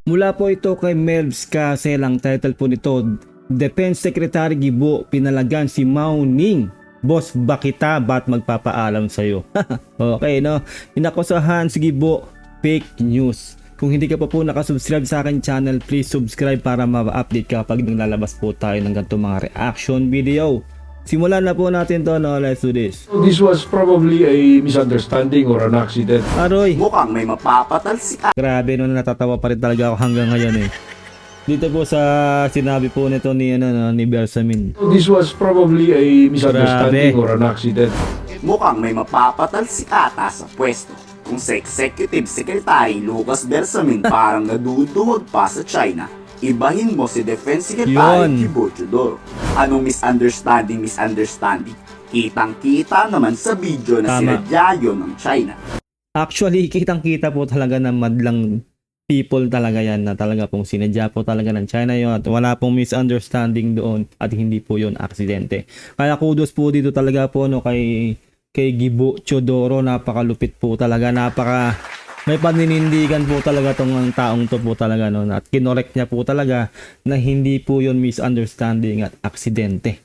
Mula po ito kay Melvs Casel, ang title po nito, Defense Secretary Gibo pinalagan si Mao Ning. Boss, ba kita? Ba't magpapaalam sa'yo? Okay, no? Inakusahan si Gibo, fake news. Kung hindi ka pa po nakasubscribe sa akin channel, please subscribe para ma-update ka kapag naglalabas po tayo ng ganito mga reaction video. Simulan na po natin to, no? Let's do this. So this was probably a misunderstanding or an accident. Aroy, Mukhang may mapapatalsikan grabe, no, natatawa pa rin talaga ako hanggang ngayon eh. Dito po sa sinabi po nito ni, ni Bersamin. So this was probably a misunderstanding Grabe. or an accident. Mukhang may mapapatalsikata sa pwesto kung sa Executive Secretary Lucas Bersamin parang naduduwag pa sa China. Ibahin mo si Defense Secretary Yun. Gibo Teodoro. Anong misunderstanding? Kitang-kita naman sa video na Tama. sinadya yun ng China. Actually, kitang-kita po talaga na madlang people talaga yan, na talaga pong sinadya po talaga ng China yun at wala pong misunderstanding doon at hindi po yun aksidente. Kaya kudos po dito talaga po, no, kay Gibo Teodoro. Napakalupit po talaga, may paninindigan po talaga tong ang taong to po talaga, no, at kinorek niya po talaga na hindi po yun misunderstanding at aksidente.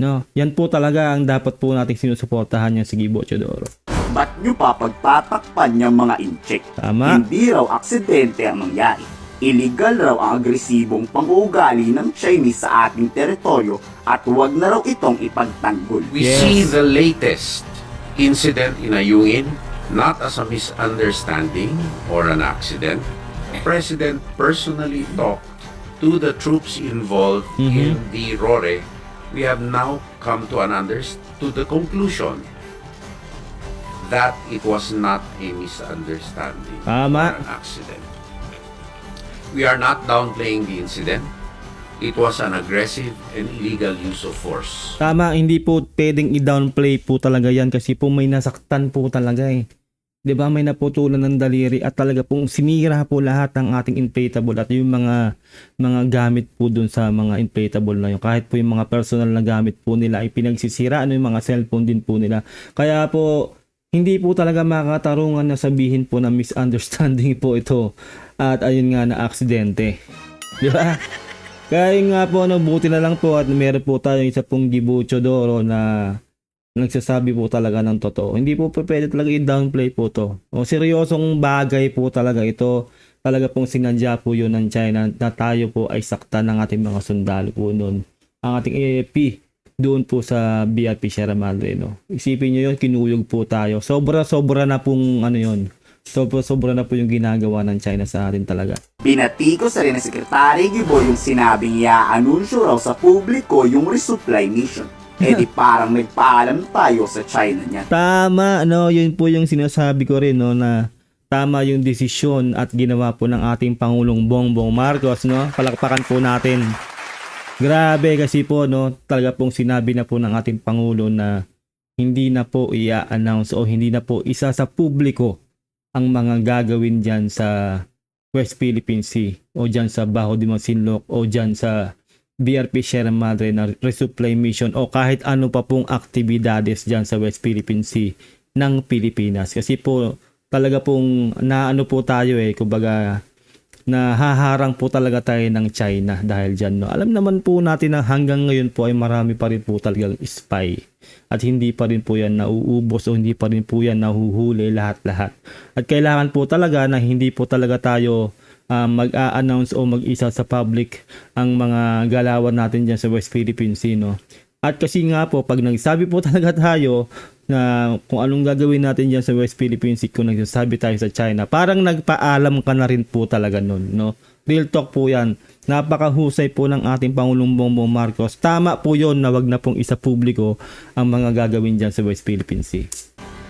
No, yan po talaga ang dapat po nating sinusuportahan yung si Gibo Teodoro. Ba't nyo pa pagtatakpan niyang mga incheck? Tama. Hindi raw aksidente ang nangyari. Illegal raw ang agresibong pang-uugali ng Chinese sa ating teritoryo at huwag na raw itong ipagtanggol. We Yes. see the latest incident in Ayungin not as a misunderstanding or an accident. The President personally talked to the troops involved in the RORE. We have now come to to the conclusion that it was not a misunderstanding Tama. or an accident. We are not downplaying the incident. It was an aggressive and illegal use of force. Tama, hindi po pwedeng i-downplay po talaga yan kasi po may nasaktan po talaga eh. 'Di ba, may naputulan ng daliri at talaga pong sinira po lahat ng ating inflatable at yung mga gamit po dun sa mga inflatable na yun. Kahit po yung mga personal na gamit po nila ay pinagsisira, yung mga cellphone din po nila. Kaya po hindi po talaga makatarungan na sabihin po na misunderstanding po ito at ayun nga na aksidente. 'Di ba? Kaya nga po, buti na lang po at meron po tayong isa pong Gibo Teodoro na nagsasabi po talaga ng totoo. Hindi po pwede talaga i-downplay po to. O seryosong bagay po talaga ito. Talaga pong sinadya po yun ng China na tayo po ay sakta ng ating mga sundalo po noon. Ang ating AFP doon po sa BRP Sierra Madre, no. Isipin nyo yun, kinuyog po tayo. Sobra na pong yun. Sobra na po yung ginagawa ng China sa atin talaga. Pinatikos rin ni Secretary Gibo yung sinabing i-anunsyo raw sa publiko yung resupply mission. Eh di parang nagpaalam tayo sa China niyan. Tama, yun po yung sinasabi ko rin, no, na tama yung desisyon at ginawa po ng ating Pangulong Bongbong Marcos, no. Palakpakan po natin. Grabe kasi po, no, talaga pong sinabi na po ng ating Pangulo na hindi na po i-announce o hindi na po isa sa publiko ang mga gagawin dyan sa West Philippine Sea o dyan sa Baho de Masinloc o dyan sa BRP Sierra Madre na resupply mission o kahit ano pa pong aktibidades dyan sa West Philippine Sea ng Pilipinas. Kasi po talaga pong naano po tayo kumbaga nahaharang po talaga tayo ng China dahil dyan, no. Alam naman po natin na hanggang ngayon po ay marami pa rin po talagang spy at hindi pa rin po yan nauubos o hindi pa rin po yan nahuhuli lahat-lahat. At kailangan po talaga na hindi po talaga tayo mag-a-announce o mag-isa sa public ang mga galawan natin dyan sa West Philippine Sea, no. At kasi nga po, pag nagsabi po talaga tayo na kung anong gagawin natin dyan sa West Philippine Sea, kung nagsasabi tayo sa China, parang nagpaalam ka na rin po talaga nun, no. Real talk po yan. Napakahusay po ng ating Pangulong Bongbong Marcos. Tama po yon na wag na pong isa publiko ang mga gagawin dyan sa West Philippine Sea.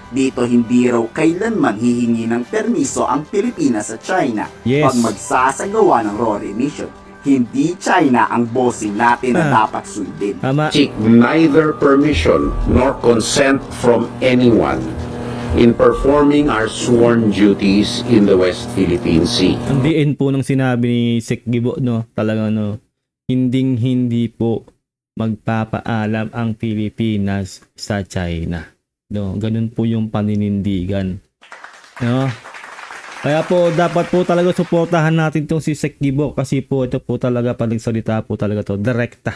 Dito hindi raw kailanman hihingi ng permiso ang Pilipinas sa China Yes. pag magsasagawa ng RORE mission. Hindi China ang bossing natin na dapat sundin. Tama. Seek neither permission nor consent from anyone in performing our sworn duties in the West Philippine Sea. Ang diin po ng sinabi ni Sek Gibo, no, talaga, no, hindi po magpapaalam ang Pilipinas sa China. No, ganun po yung paninindigan. No? Kaya po dapat po talaga suportahan natin tong si Sek Gibo kasi po ito po talaga salita po talaga to direkta.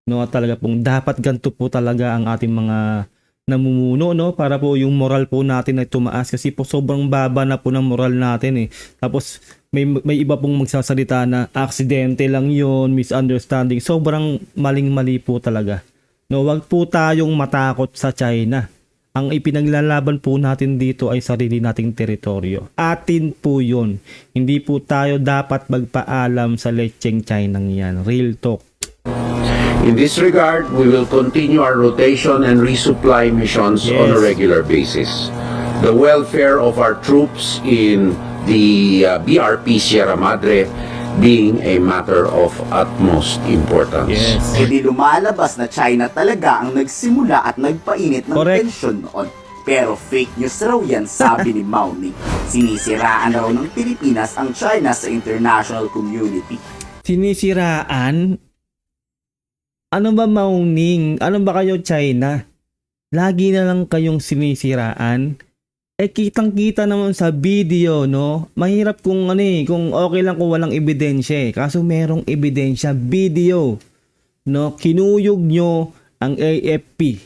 No, talaga pong dapat ganito po talaga ang ating mga namumuno, no, para po yung moral po natin ay tumaas kasi po sobrang baba na po ng moral natin eh. Tapos may iba pong magsasalita na aksidente lang yon, misunderstanding. Sobrang maling-mali po talaga. No, wag po tayong matakot sa China. Ang ipinaglalaban po natin dito ay sarili nating teritoryo. Atin po yun. Hindi po tayo dapat magpaalam sa lecheng China yan. Real talk. In this regard, we will continue our rotation and resupply missions on a Yes. regular basis. The welfare of our troops in the BRP Sierra Madre being a matter of utmost importance. Yes. E di lumalabas na China talaga ang nagsimula at nagpainit ng Correct. tensyon noon. Pero fake news raw yan, sabi ni Mao Ning. Sinisiraan raw ng Pilipinas ang China sa international community. Sinisiraan? Ano ba Mauning? Ano ba kayo China? Lagi na lang kayong sinisiraan? Eh kitang-kita naman sa video, no? Mahirap kung kung okay lang kung walang ebidensya eh. Kaso merong ebidensya, video. No, kinuyog nyo ang AFP.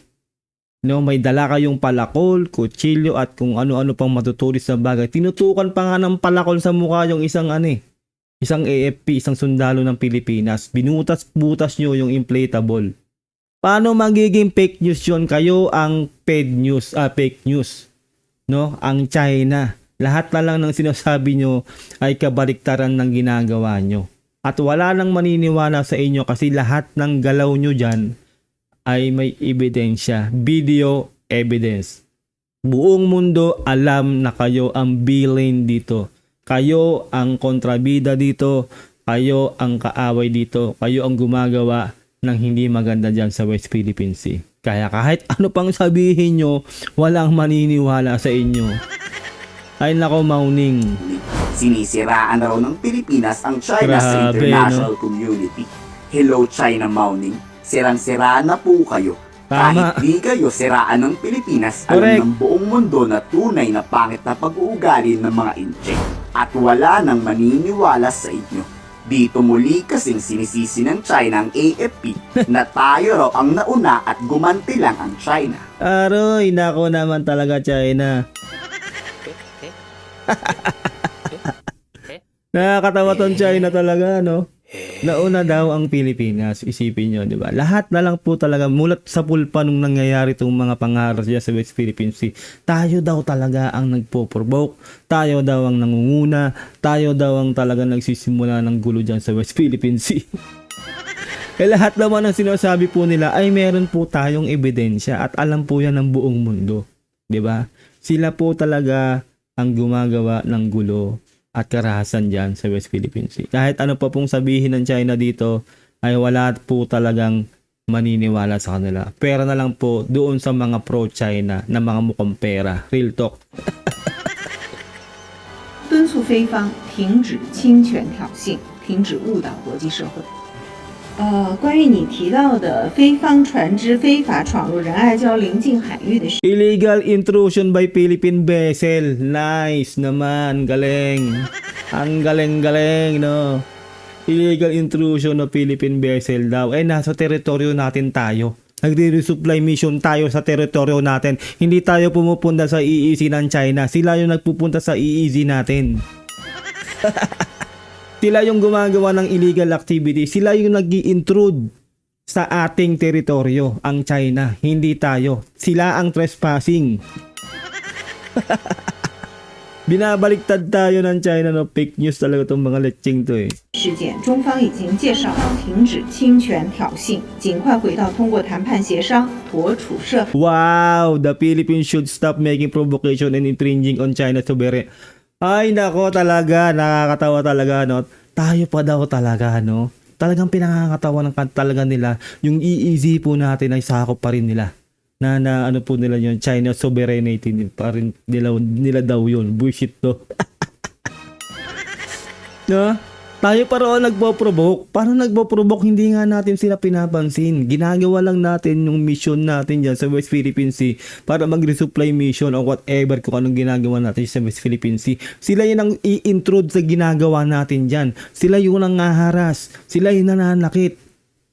No, may dala kayong palakol, kutsilyo at kung ano-ano pang matutulis na bagay. Tinutukan pa nga ng palakol sa mukha yung isang isang AFP, isang sundalo ng Pilipinas. Binutas-butas nyo yung inflatable. Paano magiging fake news yun? Kayo ang fake news. No, ang China. Lahat na lang ng sinasabi nyo ay kabaliktaran ng ginagawa nyo. At wala nang maniniwala sa inyo kasi lahat ng galaw nyo dyan ay may ebidensya. Video evidence. Buong mundo alam na kayo ang villain dito. Kayo ang kontrabida dito. Kayo ang kaaway dito. Kayo ang gumagawa ng hindi maganda dyan sa West Philippine Sea. Kaya kahit ano pang sabihin nyo, walang maniniwala sa inyo. Ay nako Mauning. Sinisiraan raw ng Pilipinas ang China sa Grabe, international community. Hello China, Mao Ning. Sirang-siraan na po kayo. Tama. Kahit di kayo siraan ng Pilipinas, Correct. alam ng buong mundo na tunay na pangit na pag-uugali ng mga incheck. At wala nang maniniwala sa inyo. Dito muli kasing sinisisi ng China ang AFP na tayo raw ang nauna at gumanti lang ang China. Aroy, nako naman talaga China. Nakakatawa tong China talaga, no? Nauna daw ang Pilipinas, isipin nyo, di ba? Lahat na lang po talaga, mulat sa pulpa nung nangyayari itong mga pangaras dyan sa West Philippine Sea. Tayo daw talaga ang nagpo-provoke, tayo daw ang nangunguna, tayo daw ang talaga nagsisimula ng gulo dyan sa West Philippine Sea. Eh lahat naman ng sinasabi po nila ay meron po tayong ebidensya at alam po yan ng buong mundo. Di ba? Sila po talaga ang gumagawa ng gulo at karahasan dyan sa West Philippine Sea. Kahit ano pa pong sabihin ng China dito, ay wala po talagang maniniwala sa kanila. Pera na lang po doon sa mga pro-China na mga mukhang pera. Real talk. 敦促菲方停止侵权挑衅，停止误导国际社会。关于你提到的菲方船只非法闯入仁爱礁邻近海域的事， Illegal intrusion by Philippine vessel. Nice naman. Galing. Ang galing-galing, no? Illegal intrusion of Philippine vessel daw. Eh, nasa teritoryo natin tayo. Nagre-resupply mission tayo sa teritoryo natin. Hindi tayo pumupunta sa EEZ ng China. Sila yung nagpupunta sa EEZ natin. Sila yung gumagawa ng illegal activity. Sila yung nag-i-intrude sa ating teritoryo, ang China. Hindi tayo. Sila ang trespassing. Binabaliktad tayo ng China, no? Fake news talaga itong mga leching to eh. 事件，中方已经介绍停止侵权挑衅，尽快回到通过谈判协商妥处涉 Wow! The Philippines should stop making provocation and infringing on China's sovereignty. Ay nako talaga, nakakatawa talaga, no? Tayo pa daw talaga, no? Talagang pinangakatawa ng talaga nila. Yung EEZ po natin ay sakop pa rin nila. Na ano po nila yun, China sovereignty pa rin nila daw yun. Bullshit to. No? Tayo parang nagpo-provoke. Parang nagpo-provoke, hindi nga natin sila pinapansin. Ginagawa lang natin yung mission natin dyan sa West Philippine Sea para mag-resupply mission o whatever kung anong ginagawa natin sa West Philippine Sea. Sila yun ang i-intrude sa ginagawa natin dyan. Sila yung nangaharas. Sila yung nananakit.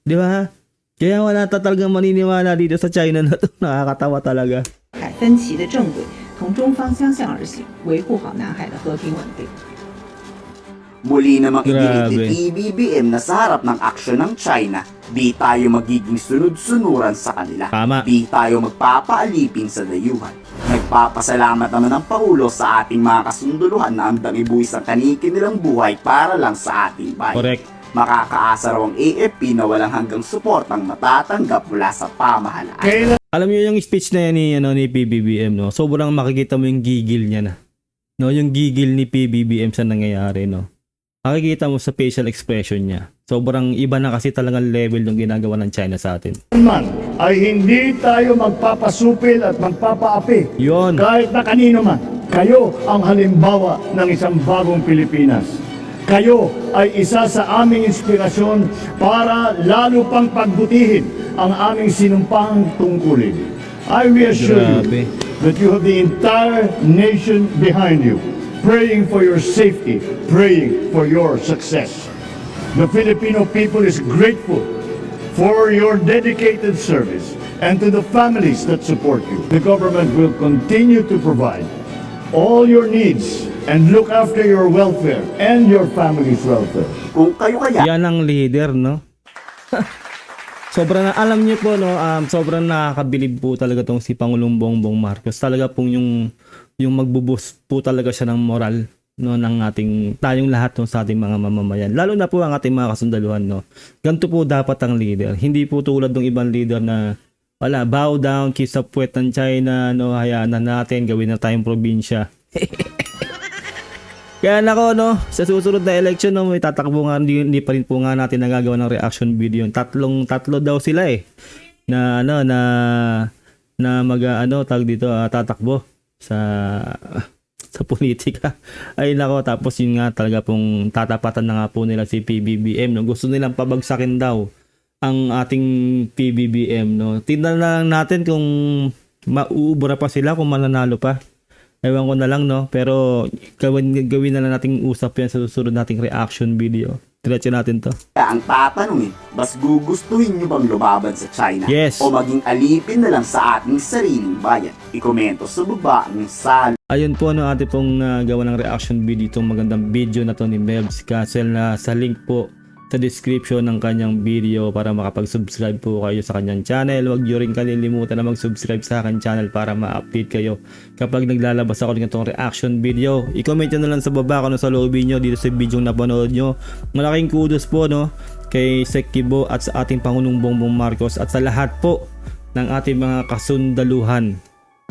Di ba? Kaya wala talagang maniniwala dito sa China na to. Nakakatawa talaga. 海分歧的正轨，同中方相向而行，维护好南海的和平稳定。 Muli namang iginit Grabe. ni PBBM na sa harap ng aksyon ng China, di tayo magiging sunod-sunuran sa kanila. Tama. Di tayo magpapaalipin sa dayuhan. Nagpapasalamat naman ang Pangulo sa ating mga kasunduluhan na handang ibuwis ang kanilang buhay para lang sa ating bayan. Correct. Makakaasa raw ang AFP na walang hanggang suportang matatanggap mula sa pamahalaan. Alam niyo yung speech na yan ni PBBM, no? Sobrang makikita mo yung gigil niya na. No, yung gigil ni PBBM sa nangyayari, no? Makikita mo sa facial expression niya. Sobrang iba na kasi talagang level yung ginagawa ng China sa atin. Man ay hindi tayo magpapasupil at magpapaapi Yon. kahit na kanino man. Kayo ang halimbawa ng isang bagong Pilipinas. Kayo ay isa sa aming inspirasyon para lalo pang pagbutihin ang aming sinumpang tungkulin. I reassure Grabe. you that you have the entire nation behind you, praying for your safety, praying for your success. The Filipino people is grateful for your dedicated service and to the families that support you. The government will continue to provide all your needs and look after your welfare and your family's welfare. Kung kayo kaya Yan ang leader, no? Sobrang alam niyo po, no, sobrang nakakabilib po talaga tong si Pangulong Bongbong Marcos. Talaga pong yung magbuboost po talaga siya ng moral, no, ng ating tayong lahat, no, sa ating mga mamamayan. Lalo na po ang ating mga kasundaluhan, no. Ganito po dapat ang leader. Hindi po tulad ng ibang leader na wala, bow down, kiss up puwet ng China, no, hayaan na natin, gawin na tayong probinsya. Kaya nako, no, sa susunod na election, no, may tatakbo nga, hindi pa rin po nga natin nagagawa ng reaction video. Tatlo daw sila na tag dito, tatakbo sa politika. Ay nako, tapos yun nga talaga pong tatapatan na nga po nila si PBBM, no. Gusto nilang pabagsakin daw ang ating PBBM, no. Tingnan na lang natin kung mauubra pa sila, kung mananalo pa. Ewan ko na lang, no? Pero gawin na lang nating usap yan sa susunod nating reaction video. Diretso natin to. ang tatanungin, mas gugustuhin nyo bang lumaban sa China? Yes. O maging alipin na lang sa ating sariling bayan? Ikomento sa baba ng sal. Ayun po, no, ate pong gawa ng reaction video itong magandang video na to ni Mebs Castle, na sa link po sa description ng kanyang video para makapag-subscribe po kayo sa kanyang channel. Huwag nyo rin kalilimutan na mag-subscribe sa aking channel para ma-update kayo kapag naglalabas ako ng itong reaction video. I-comment nyo na lang sa baba kung ano sa loobin nyo dito sa video na napanood nyo. Malaking kudos po, no, kay Sek Kibo at sa ating Pangulong Bongbong Marcos at sa lahat po ng ating mga kasundaluhan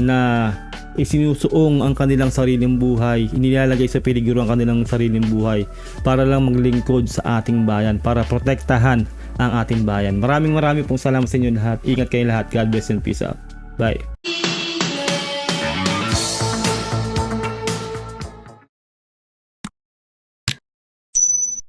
na isinusuong ang kanilang sariling buhay, inilalagay sa peligro ang kanilang sariling buhay para lang maglingkod sa ating bayan, para protektahan ang ating bayan. Maraming pong salamat sa inyo lahat. Ingat kayo lahat. God bless and peace out. Bye.